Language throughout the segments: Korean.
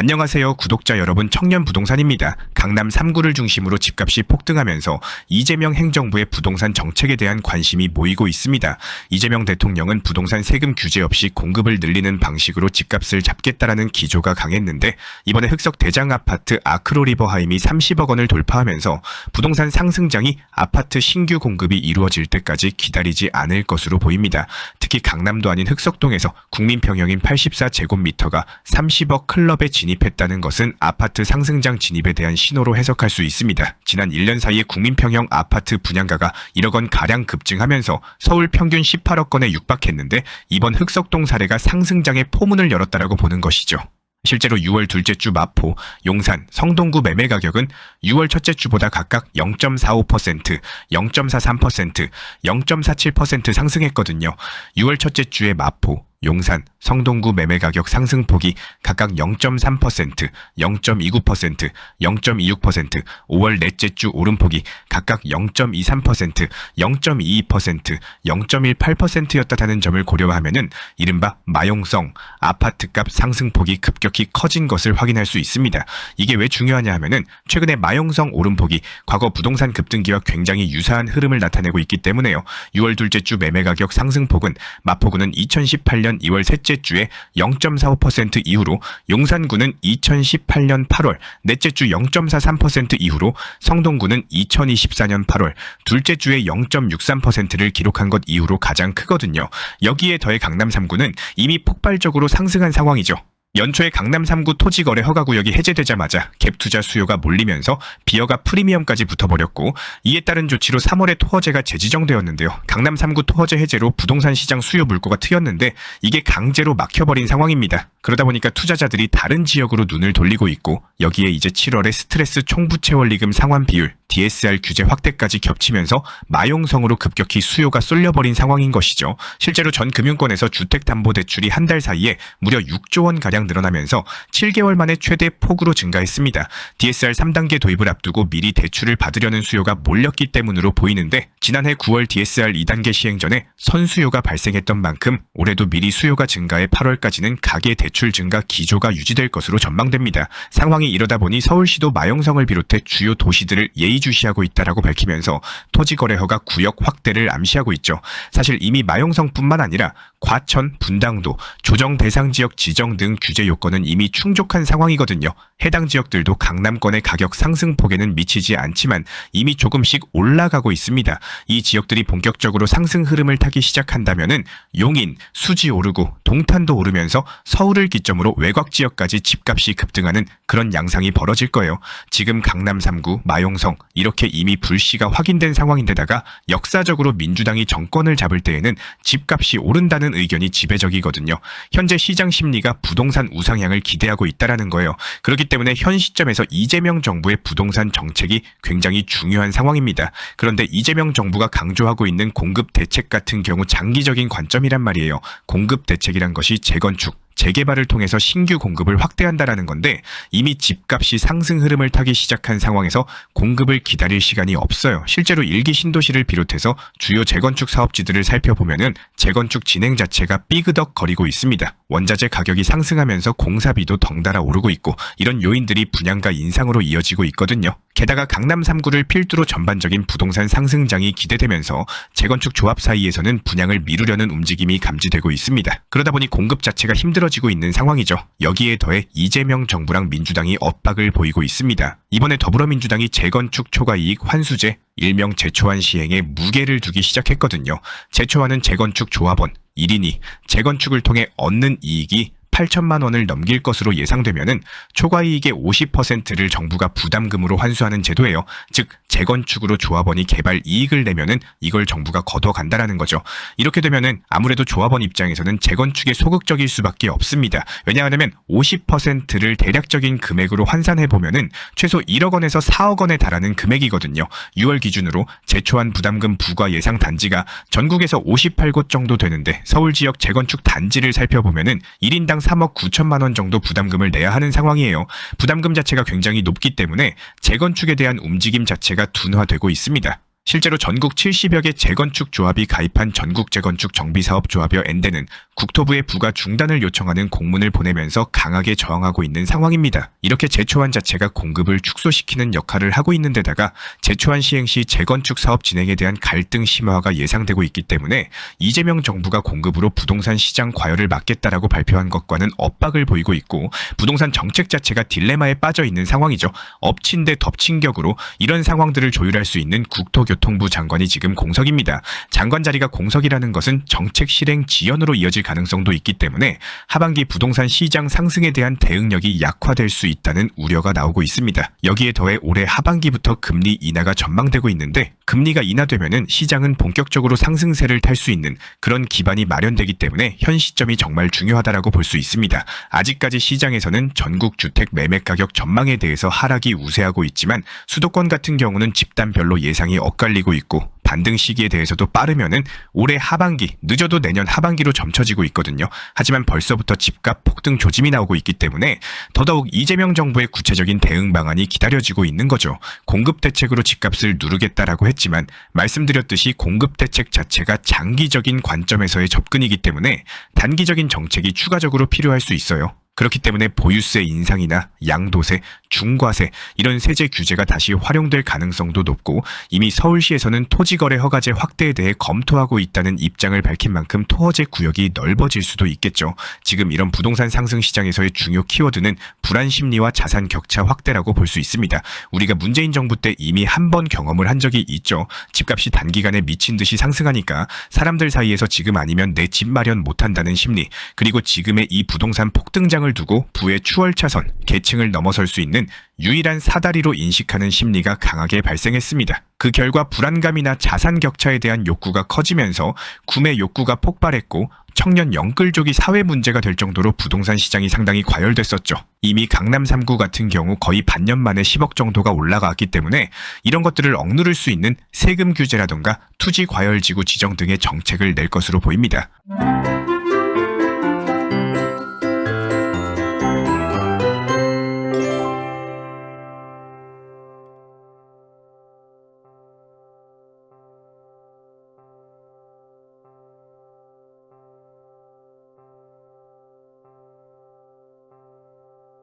안녕하세요 구독자 여러분, 청년부동산입니다. 강남 3구를 중심으로 집값이 폭등하면서 이재명 행정부의 부동산 정책에 대한 관심이 모이고 있습니다. 이재명 대통령은 부동산 세금 규제 없이 공급을 늘리는 방식으로 집값을 잡겠다라는 기조가 강했는데, 이번에 흑석 대장 아파트 아크로리버하임이 30억 원을 돌파하면서 부동산 상승장이 아파트 신규 공급이 이루어질 때까지 기다리지 않을 것으로 보입니다. 특히 강남도 아닌 흑석동에서 국민평형인 84제곱미터가 30억 클럽에 진입했다는 것은 아파트 상승장 진입에 대한 신호로 해석할 수 있습니다. 지난 1년 사이에 국민평형 아파트 분양가가 1억 원 가량 급증하면서 서울 평균 18억 건에 육박했는데, 이번 흑석동 사례가 상승장의 포문을 열었다라고 보는 것이죠. 실제로 6월 둘째 주 마포, 용산, 성동구 매매 가격은 6월 첫째 주보다 각각 0.45%, 0.43%, 0.47% 상승했거든요. 6월 첫째 주에 마포, 용산, 성동구 매매 가격 상승폭이 각각 0.3%, 0.29%, 0.26%, 5월 넷째 주 오름폭이 각각 0.23%, 0.22%, 0.18%였다는 점을 고려하면은 이른바 마용성 아파트값 상승폭이 급격히 커진 것을 확인할 수 있습니다. 이게 왜 중요하냐 하면은 최근에 마용성 오름폭이 과거 부동산 급등기와 굉장히 유사한 흐름을 나타내고 있기 때문에요. 6월 둘째 주 매매 가격 상승폭은 마포구는 2018년 2월 셋째 주에 0.45% 이후로, 용산구는 2018년 8월 넷째 주 0.43% 이후로, 성동구는 2024년 8월 둘째 주에 0.63%를 기록한 것 이후로 가장 크거든요. 여기에 더해 강남 3구는 이미 폭발적으로 상승한 상황이죠. 연초에 강남 3구 토지거래 허가구역이 해제되자마자 갭투자 수요가 몰리면서 비어가 프리미엄까지 붙어버렸고, 이에 따른 조치로 3월에 토허제가 재지정되었는데요. 강남 3구 토허제 해제로 부동산 시장 수요 물꼬가 트였는데 이게 강제로 막혀버린 상황입니다. 그러다 보니까 투자자들이 다른 지역으로 눈을 돌리고 있고, 여기에 이제 7월에 스트레스 총부채원리금 상환 비율, DSR 규제 확대까지 겹치면서 마용성으로 급격히 수요가 쏠려버린 상황인 것이죠. 실제로 전 금융권에서 주택담보대출이 한 달 사이에 무려 6조 원가량 늘어나면서 7개월 만에 최대 폭으로 증가했습니다. DSR 3단계 도입을 앞두고 미리 대출을 받으려는 수요가 몰렸기 때문으로 보이는데, 지난해 9월 DSR 2단계 시행 전에 선수요가 발생했던 만큼 올해도 미리 수요가 증가해 8월까지는 가계 대출 증가 기조가 유지될 것으로 전망됩니다. 상황이 이러다 보니 서울시도 마용성을 비롯해 주요 도시들을 예의주시하고 있다라고 밝히면서 토지거래 허가 구역 확대를 암시하고 있죠. 사실 이미 마용성뿐만 아니라 과천, 분당도, 조정 대상 지역 지정 등 규제 요건은 이미 충족한 상황이거든요. 해당 지역들도 강남권의 가격 상승폭에는 미치지 않지만 이미 조금씩 올라가고 있습니다. 이 지역들이 본격적으로 상승 흐름을 타기 시작한다면은 용인, 수지 오르고 동탄도 오르면서 서울을 기점으로 외곽 지역까지 집값이 급등하는 그런 양상이 벌어질 거예요. 지금 강남 3구, 마용성 이렇게 이미 불씨가 확인된 상황인데다가 역사적으로 민주당이 정권을 잡을 때에는 집값이 오른다는 의견이 지배적이거든요. 현재 시장 심리가 부동산 우상향을 기대하고 있다라는 거예요. 그렇기 때문에 현 시점에서 이재명 정부의 부동산 정책이 굉장히 중요한 상황입니다. 그런데 이재명 정부가 강조하고 있는 공급 대책 같은 경우 장기적인 관점이란 말이에요. 공급 대책이란 것이 재건축, 재개발을 통해서 신규 공급을 확대한다라는 건데, 이미 집값이 상승 흐름을 타기 시작한 상황에서 공급을 기다릴 시간이 없어요. 실제로 일기 신도시를 비롯해서 주요 재건축 사업지들을 살펴보면은 재건축 진행 자체가 삐그덕거리고 있습니다. 원자재 가격이 상승하면서 공사비도 덩달아 오르고 있고, 이런 요인들이 분양가 인상으로 이어지고 있거든요. 게다가 강남 3구를 필두로 전반적인 부동산 상승장이 기대되면서 재건축 조합 사이에서는 분양을 미루려는 움직임이 감지되고 있습니다. 그러다 보니 공급 자체가 힘들어지고 있는 상황이죠. 여기에 더해 이재명 정부랑 민주당이 엇박을 보이고 있습니다. 이번에 더불어민주당이 재건축 초과이익 환수제, 일명 재초안 시행에 무게를 두기 시작했거든요. 재초안은 재건축 조합원 1인이 재건축을 통해 얻는 이익이 8천만 원을 넘길 것으로 예상되면은 초과이익의 50%를 정부가 부담금으로 환수하는 제도예요. 즉 재건축으로 조합원이 개발 이익을 내면은 이걸 정부가 걷어간다라는 거죠. 이렇게 되면은 아무래도 조합원 입장에서는 재건축에 소극적일 수밖에 없습니다. 왜냐하면 50%를 대략적인 금액으로 환산해 보면은 최소 1억 원에서 4억 원에 달하는 금액이거든요. 6월 기준으로 재초안 부담금 부과 예상 단지가 전국에서 58곳 정도 되는데, 서울 지역 재건축 단지를 살펴보면은 1인당 3억 9천만 원 정도 부담금을 내야 하는 상황이에요. 부담금 자체가 굉장히 높기 때문에 재건축에 대한 움직임 자체가 둔화되고 있습니다. 실제로 전국 70여 개 재건축 조합이 가입한 전국재건축정비사업조합여 N대는 국토부에 부가 중단을 요청하는 공문을 보내면서 강하게 저항하고 있는 상황입니다. 이렇게 제초안 자체가 공급을 축소시키는 역할을 하고 있는 데다가 제초안 시행 시 재건축 사업 진행에 대한 갈등 심화가 예상되고 있기 때문에 이재명 정부가 공급으로 부동산 시장 과열을 막겠다라고 발표한 것과는 엇박을 보이고 있고 부동산 정책 자체가 딜레마에 빠져 있는 상황이죠. 엎친 데 덮친 격으로 이런 상황들을 조율할 수 있는 국토교통부 장관이 지금 공석입니다. 장관 자리가 공석이라는 것은 정책 실행 지연으로 이어질 가능성도 있기 때문에 하반기 부동산 시장 상승에 대한 대응력이 약화될 수 있다는 우려가 나오고 있습니다. 여기에 더해 올해 하반기부터 금리 인하가 전망되고 있는데 금리가 인하되면은 시장은 본격적으로 상승세를 탈 수 있는 그런 기반이 마련되기 때문에 현 시점이 정말 중요하다라고 볼 수 있습니다. 아직까지 시장에서는 전국 주택 매매 가격 전망에 대해서 하락이 우세하고 있지만 수도권 같은 경우는 집단별로 예상이 엇갈리고 있고 반등 시기에 대해서도 빠르면은 올해 하반기, 늦어도 내년 하반기로 점쳐지고 있거든요. 하지만 벌써부터 집값 폭등 조짐이 나오고 있기 때문에 더더욱 이재명 정부의 구체적인 대응 방안이 기다려지고 있는 거죠. 공급 대책으로 집값을 누르겠다라고 했지만 말씀드렸듯이 공급 대책 자체가 장기적인 관점에서의 접근이기 때문에 단기적인 정책이 추가적으로 필요할 수 있어요. 그렇기 때문에 보유세 인상이나 양도세, 중과세 이런 세제 규제가 다시 활용될 가능성도 높고 이미 서울시에서는 토지거래 허가제 확대에 대해 검토하고 있다는 입장을 밝힌 만큼 토허제 구역이 넓어질 수도 있겠죠. 지금 이런 부동산 상승 시장에서의 중요 키워드는 불안 심리와 자산 격차 확대라고 볼 수 있습니다. 우리가 문재인 정부 때 이미 한 번 경험을 한 적이 있죠. 집값이 단기간에 미친 듯이 상승하니까 사람들 사이에서 지금 아니면 내 집 마련 못한다는 심리, 그리고 지금의 이 부동산 폭등장을 두고 부의 추월차선, 계층을 넘어설 수 있는 유일한 사다리로 인식하는 심리가 강하게 발생했습니다. 그 결과 불안감이나 자산 격차에 대한 욕구가 커지면서 구매 욕구가 폭발했고 청년 영끌족이 사회 문제가 될 정도로 부동산 시장이 상당히 과열됐었죠. 이미 강남 3구 같은 경우 거의 반년 만에 10억 정도가 올라갔기 때문에 이런 것들을 억누를 수 있는 세금 규제라던가 투지 과열지구 지정 등의 정책을 낼 것으로 보입니다.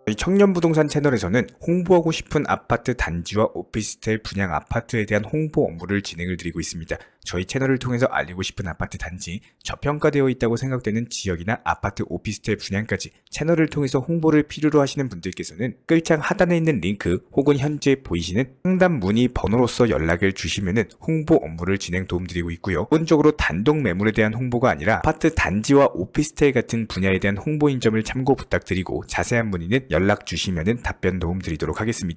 저희 청년부동산 채널에서는 홍보하고 싶은 아파트 단지와 오피스텔 분양 아파트에 대한 홍보 업무를 진행을 드리고 있습니다. 저희 채널을 통해서 알리고 싶은 아파트 단지, 저평가되어 있다고 생각되는 지역이나 아파트 오피스텔 분양까지 채널을 통해서 홍보를 필요로 하시는 분들께서는 끌창 하단에 있는 링크 혹은 현재 보이시는 상담 문의 번호로서 연락을 주시면은 홍보 업무를 진행 도움드리고 있고요. 기본적으로 단독 매물에 대한 홍보가 아니라 아파트 단지와 오피스텔 같은 분야에 대한 홍보인 점을 참고 부탁드리고 자세한 문의는 연락 주시면은 답변 도움드리도록 하겠습니다.